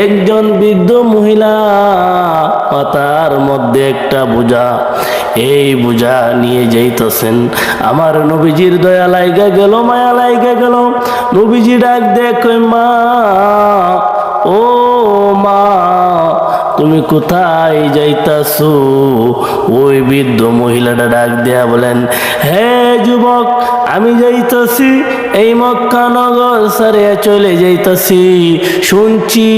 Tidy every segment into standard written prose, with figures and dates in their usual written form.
একজন বৃদ্ধ মহিলা মাথার মধ্যে একটা বোঝা, এই বোঝা নিয়ে যাইতেছেন। আমার নবীজির দয়া লাইগা গেল, মায়া লাইগা গেল। নবীজি ডাক দেখো, মা, ও মা, তুমি কোথায় যাইতাছো? ওই বৃদ্ধ মহিলাটা ডাক দেয়া বলেন, হে যুবক, আমি যাইতাছি এই মক্কা নগর সারে চলে যাইতাছি। শুনছি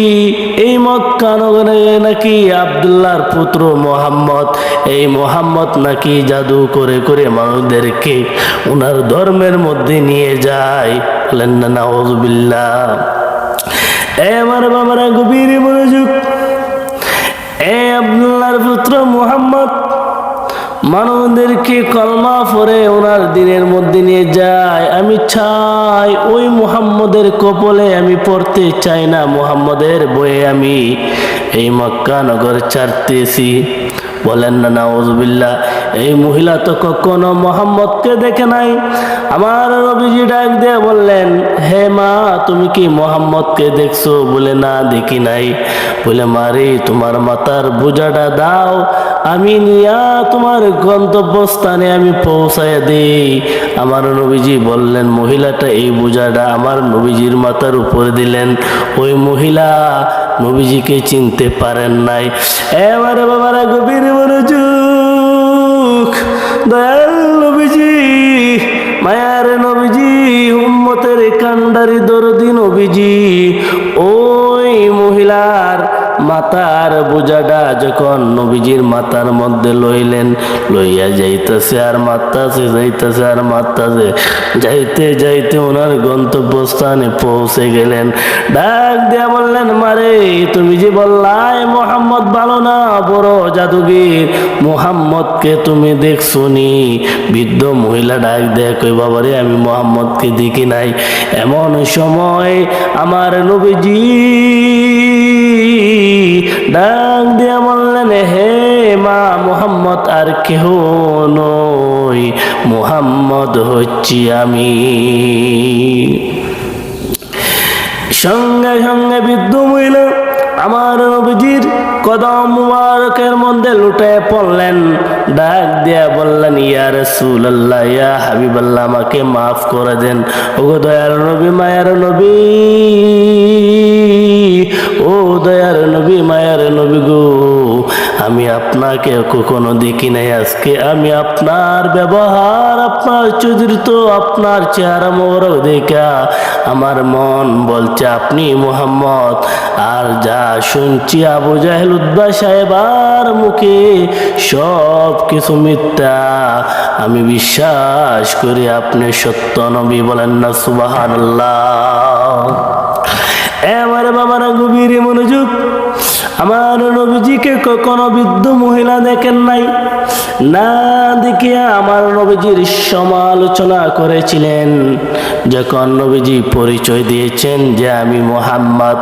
এই মক্কা নগরে নাকি আব্দুল্লাহর পুত্র মোহাম্মদ, এই মোহাম্মদ নাকি জাদু করে করে মানুষদেরকে ওনার ধর্মের মধ্যে নিয়ে যায়। বলেন না নাউযুবিল্লাহ। আমার বাবারা গভীর মনোযোগ। আব্দুল্লাহর পুত্র মুহাম্মদ মানবদেরকে কলমা পড়ে ওনার দিনের মধ্যে নিয়ে যায়। আমি চাই ওই মুহাম্মদের কপলে আমি পড়তে চাই না, মুহাম্মদের বয়ে আমি এই মক্কা নগর ছাড়তেছি। বলেন না নাউযুবিল্লাহ। এই মহিলা তো কখনো মুহাম্মদকে দেখে নাই। আমার নবীজি ডাক দিয়ে বললেন, হে মা, তুমি কি মুহাম্মদকে দেখছো? বলে না, দেখি নাই। বলে মারে, তোমার মাথার বোঝাটা দাও, আমি নিয়া তোমার গন্তব্যস্থানে আমি পৌঁছায় দেই। আমার নবীজি বললেন, মহিলাটা এই বোঝাটা আমার নবীজির মাথার উপরে দিলেন। ওই মহিলা নবীজিকে চিনতে পারেন নাই। এবারে বাবারা গভীর মনোযোগ। দয়াল নবীজি, মায়ার নবীজি, উম্মতের কান্ডারি দরদি নবীজি ওই মহিলার মাথার বোঝাটা যখন নবীজির মাথার মধ্যে লইলেন, লইয়া যাইতেছে আর মারতাছে, যাইতেছে আর মারতাছে। যাইতে যাইতে ওনার গন্তব্যস্থানে পৌঁছে গেলেন। ডাক দিয়া বললেন, মারে, তুমি যে বললাই মোহাম্মদ ভালো না, বড় জাদুগির, মোহাম্মদকে তুমি দেখছো নি? বৃদ্ধ মহিলা ডাক দেয়া কই, বাবারে, আমি মোহাম্মদকে দেখি নাই। এমন সময় আমার নবীজি ডাক দিয়া বললেন, হে মা, মুহাম্মদ আর কেহ নই, মুহাম্মদ হচ্ছি আমি। সঙ্গে সঙ্গে বৃদ্ধ মহিলা আমার নবীজির কদম মুবারকের মধ্যে লুটে পড়লেন। ডাক দিয়া বললেন, ইয়া রাসূলুল্লাহ, ইয়া হাবিবাল্লাহ, আমাকে মাফ করে দেন। ওগো দয়ার নবী, মায়ার নবী, ও দয়ার নবী, মায়ার নবী গো, আমি আপনাকে কখনো দেখি নাই। আজকে আমি আপনার ব্যবহার, আপনার চরিত্র, আপনার চেহারা মোবারক দেখা আমার মন বলছে আপনি মুহাম্মদ। আর যা শুনছি আবু জাহেল, উতবা সাহেবার মুখে সব কিছু মিথ্যা, আমি বিশ্বাস করি আপনি সত্য নবী। বলেন না সুবহানাল্লাহ। আমার বাবারা গভীর মনোযোগ। আমার নবীজিকে কখনো বৃদ্ধ মহিলা দেখেন নাই, না দেখিয়া আমার নবীজির সমালোচনা করেছিলেন। যখন নবীজি পরিচয় দিয়েছেন যে আমি মুহাম্মদ,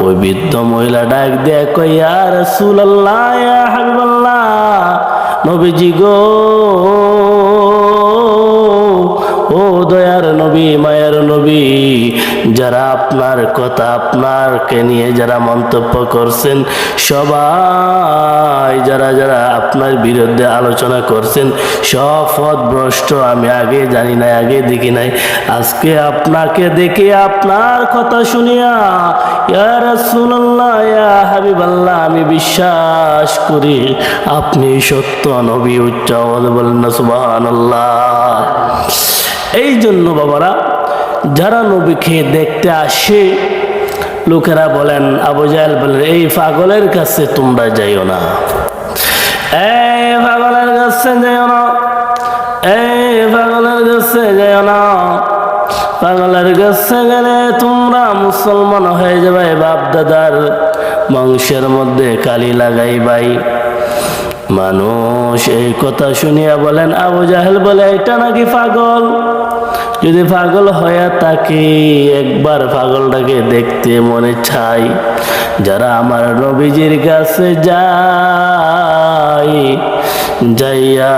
ওই বৃদ্ধ মহিলা ডাক দেয়া কই, ইয়া রাসূলুল্লাহ, ইয়া হাবিবাল্লাহ, নবীজি গো, ও দয়ার নবী, মায়ের নবী, যারা আপনার কথা, আপনারকে নিয়ে যারা মন্তব্য করছেন, সবাই যারা যারা আপনার বিরুদ্ধে আলোচনা করছেন, সব পথভ্রষ্ট। আমি আগে জানি নাই, আগে দেখি নাই। আজকে আপনাকে দেখে, আপনার কথা শুনিয়া, ইয়া রাসূলুল্লাহ, ইয়া হাবিবাল্লাহ, আমি বিশ্বাস করি আপনি সত্য নবী। উচ্চ আওয়াজে বলেন না সুবহানাল্লাহ। এই জন্য বাবারা, যারা নবীকে দেখতে আসে, লোকেরা বলেন, আবু জাহেল বলেন, এই পাগলের কাছে তোমরা যাইও না, এই পাগলের কাছে যাইও না, এই পাগলের কাছে যাইও না। পাগলের কাছে গেলে তোমরা মুসলমান হয়ে যাবে, বাপ দাদার বংশের মধ্যে কালি লাগাই ভাই। মানুষ এই কথা শুনিয়া বলেন, আবু জাহেল বলে এটা নাকি পাগল। যদি পাগল হয়ে থাকি একবার পাগলটাকে দেখতে মনে চাই। যারা আমার নবীজির কাছে যায়, যাইয়া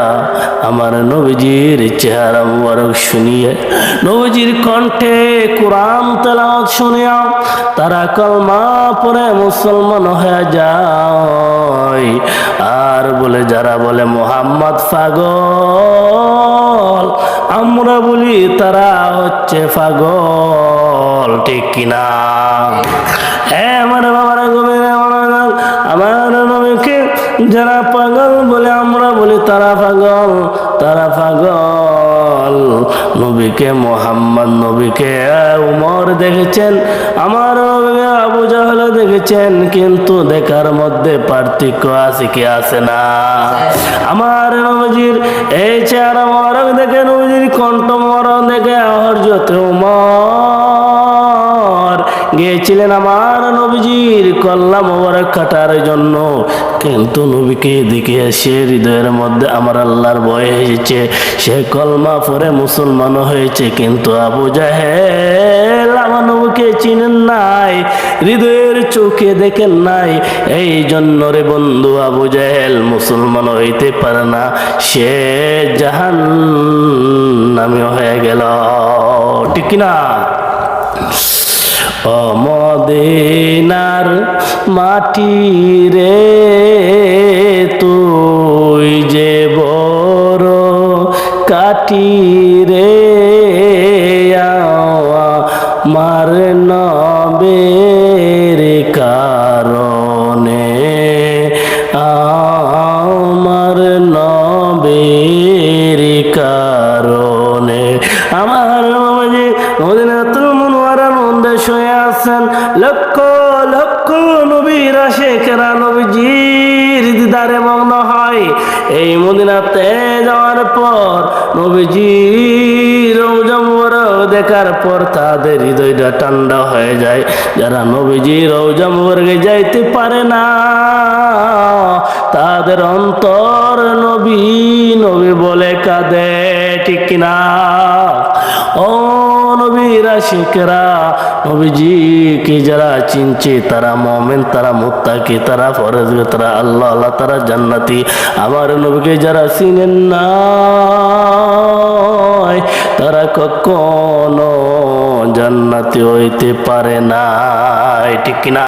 আমার নবীজির চেহারা মুবারক শুনিয়ে, নবীজির কণ্ঠে কোরআন তেলাওয়াত শুনিয়া তারা কলমা পড়ে মুসলমান হয়ে যায়। আর বলে যারা বলে মুহাম্মদ পাগল, আমরা বলি তারা হচ্ছে পাগল, ঠিক কিনা? হ্যাঁ আমার বাবারা গভীরে আমার নবীকে যারা পাগল বলে আমরা বলি তারা পাগল, তারা পাগল। নবীকে মুহাম্মদ, নবীকে উমর দেখেছেন, আমার নবীকে আবু জাহেল দেখেছেন, কিন্তু দেখার মধ্যে পার্থক্য আছে কি আছে না? আমার নবীজির এই চেহারা মোবারক দেখে, নবীজির কণ্ঠ মোবারক দেখে হযরত উমর গিয়েছিলেন আমার নবীজির কল্লা মোবারক কাটার জন্য, কিন্তু নবীকে দেখে সে হৃদয়ের মধ্যে আমার আল্লাহর ভয় এসেছে, সে কলমা পড়ে মুসলমান হয়েছে। কিন্তু আবু জাহেল আমার নবীকে চিনেন নাই, হৃদয়ের চোখে দেখেন নাই, এই জন্য রে বন্ধু আবু জাহেল মুসলমান হইতে পারে না, সে জাহান্নামী হয়ে গেল, ঠিক না? ও মদিনার মাটি রে তুই যে বড় কাটি রে, আমার নবের কারণে, আমার নবের কারণে। আমার নবী মদিনাতুল মুনওয়ারার মধ্যে শুয়ে আছেন, লক্ষ লক্ষ নবীর আশিকেরা নবীজির দিদারে মগ্ন হয়। এই মদিনাতে যাওয়ার পর নবীজির রওজা মুবারক দেখার পর তাদের হৃদয়টা ঠান্ডা হয়ে যায়। যারা নবীজির রওজা মুবারকে যাইতে পারে না, তাদের অন্তর নবী নবী বলে কাঁদে, ঠিক কিনা? ও নবীর আশিকরা, নবীজিকে যারা চিনছে তারা মুমিন, তারা মুত্তাকি, তারা ফরজগার, তারা আল্লাহ আল্লাহ, তারা জান্নাতি। আমার নবীকে যারা চিনেন না তারা কখনো জান্নাতি হইতে পারে না, ঠিক কিনা?